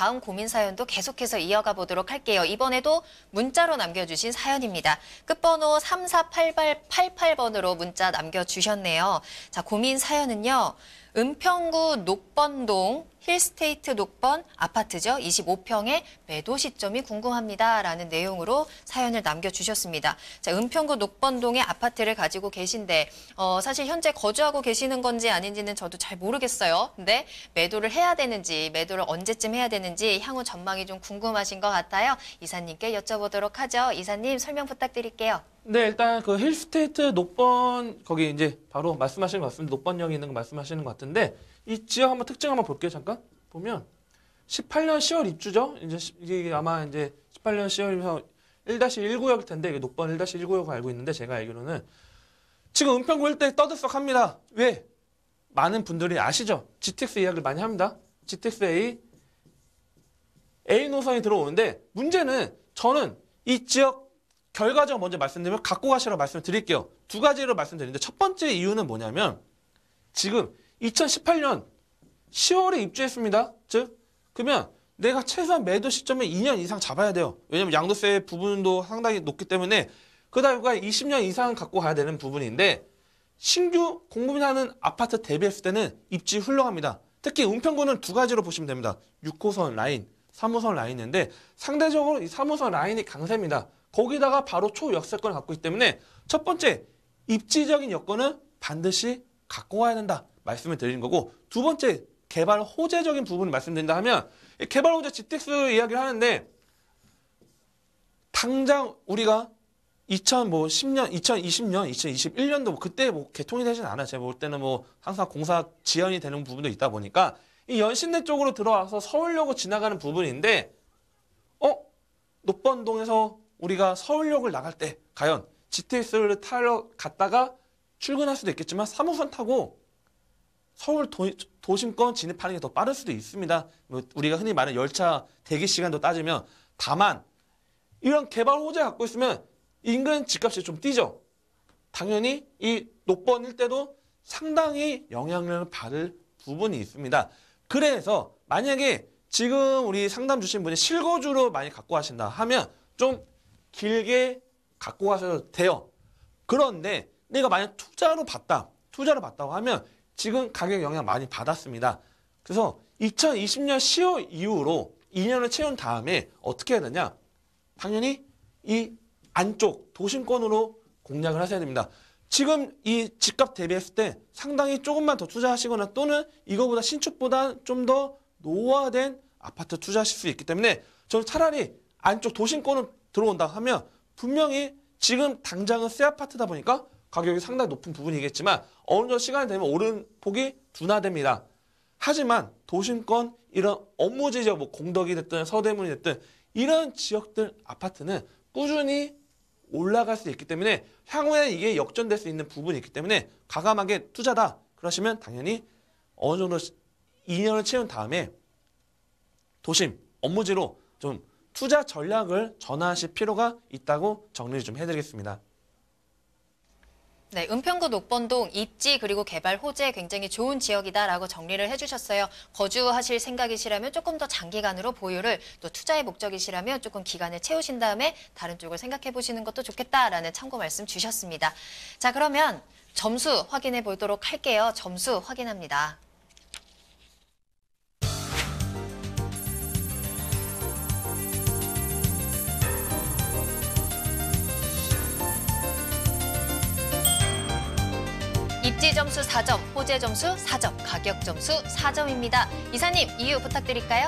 다음 고민 사연도 계속해서 이어가 보도록 할게요. 이번에도 문자로 남겨주신 사연입니다. 끝번호 3488번으로 문자 남겨주셨네요. 자, 고민 사연은요. 은평구 녹번동 힐스테이트 녹번 아파트죠. 25평의 매도 시점이 궁금합니다. 라는 내용으로 사연을 남겨주셨습니다. 자, 은평구 녹번동의 아파트를 가지고 계신데 사실 현재 거주하고 계시는 건지 아닌지는 저도 잘 모르겠어요. 근데 매도를 해야 되는지 매도를 언제쯤 해야 되는지 향후 전망이 좀 궁금하신 것 같아요. 이사님께 여쭤보도록 하죠. 이사님 설명 부탁드릴게요. 네, 일단 그 힐스테이트 녹번 거기 이제 바로 말씀하시는 것 같습니다. 녹번역에 있는 거 말씀하시는 것 같은데 이 지역 한번 특징 한번 볼게요. 잠깐 보면 18년 10월 입주죠. 이게 아마 이제 18년 10월이면서 1-1구역일 텐데 이게 녹번 1-1구역 알고 있는데 제가 알기로는 지금 은평구 일대 떠들썩합니다. 왜? 많은 분들이 아시죠? GTX 이야기를 많이 합니다. GTX A 노선이 들어오는데 문제는 저는 이 지역 결과적으로 먼저 말씀드리면 갖고 가시라고 말씀을 드릴게요. 두 가지로 말씀드리는데 첫 번째 이유는 뭐냐면 지금 2018년 10월에 입주했습니다. 즉 그러면 내가 최소한 매도 시점에 2년 이상 잡아야 돼요. 왜냐면 양도세 부분도 상당히 높기 때문에 그다음에 20년 이상 갖고 가야 되는 부분인데 신규 공급하는 아파트 대비했을 때는 입지 훌륭합니다. 특히 은평구는 두 가지로 보시면 됩니다. 6호선 라인, 3호선 라인인데 상대적으로 이 3호선 라인이 강세입니다. 거기다가 바로 초역세권을 갖고 있기 때문에 첫 번째 입지적인 여건은 반드시 갖고 와야 된다 말씀을 드리는 거고 두 번째 개발 호재적인 부분을 말씀드린다 하면 개발 호재 GTX 이야기를 하는데 당장 우리가 2010년, 2020년, 2021년도 그때 개통이 되진 않아요. 제가 볼 때는 항상 공사 지연이 되는 부분도 있다 보니까 이 연신내 쪽으로 들어와서 서울역으로 지나가는 부분인데 녹번동에서 우리가 서울역을 나갈 때 과연 GTX를 타러 갔다가 출근할 수도 있겠지만 3호선 타고 서울 도심권 진입하는 게 더 빠를 수도 있습니다. 우리가 흔히 말하는 열차 대기 시간도 따지면 다만 이런 개발 호재 갖고 있으면 인근 집값이 좀 뛰죠. 당연히 이 녹번 일대도 상당히 영향력을 받을 부분이 있습니다. 그래서 만약에 지금 우리 상담 주신 분이 실거주로 많이 갖고 가신다 하면 좀 길게 갖고 가셔도 돼요. 그런데 내가 만약 투자로 봤다고 하면 지금 가격 영향 많이 받았습니다. 그래서 2020년 10월 이후로 2년을 채운 다음에 어떻게 해야 되냐? 당연히 이 안쪽 도심권으로 공략을 하셔야 됩니다. 지금 이 집값 대비했을 때 상당히 조금만 더 투자하시거나 또는 이거보다 신축보다 좀 더 노후화된 아파트 투자하실 수 있기 때문에 저는 차라리 안쪽 도심권으로 들어온다 하면 분명히 지금 당장은 새 아파트다 보니까 가격이 상당히 높은 부분이겠지만 어느 정도 시간이 되면 오름폭이 둔화됩니다. 하지만 도심권 이런 업무 지역 공덕이 됐든 서대문이 됐든 이런 지역들 아파트는 꾸준히 올라갈 수 있기 때문에 향후에 이게 역전될 수 있는 부분이 있기 때문에 과감하게 투자다 그러시면 당연히 어느 정도 2년을 채운 다음에 도심 업무지로 좀 투자 전략을 전환하실 필요가 있다고 정리를 좀 해드리겠습니다. 네, 은평구 녹번동 입지 그리고 개발 호재 굉장히 좋은 지역이다라고 정리를 해주셨어요. 거주하실 생각이시라면 조금 더 장기간으로 보유를 또 투자의 목적이시라면 조금 기간을 채우신 다음에 다른 쪽을 생각해 보시는 것도 좋겠다라는 참고 말씀 주셨습니다. 자, 그러면 점수 확인해 보도록 할게요. 점수 확인합니다. 입지 점수 4점, 호재 점수 4점, 가격 점수 4점입니다. 이사님, 이유 부탁드릴까요?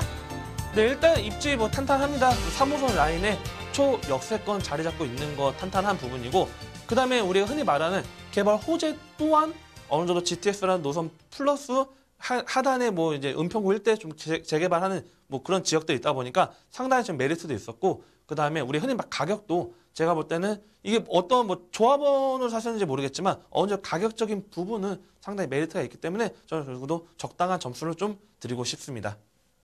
네, 일단 입지 탄탄합니다. 3호선 라인에 초역세권 자리 잡고 있는 거 탄탄한 부분이고 그 다음에 우리가 흔히 말하는 개발 호재 또한 어느 정도 GTX라는 노선 플러스 하단에 이제 은평구 일대 좀 재개발하는 그런 지역들이 있다 보니까 상당히 좀 메리트도 있었고 그 다음에 우리 흔히 가격도 제가 볼 때는 이게 어떤 조합원으로 사셨는지 모르겠지만 어느 정도 가격적인 부분은 상당히 메리트가 있기 때문에 저는 결국도 적당한 점수를 좀 드리고 싶습니다.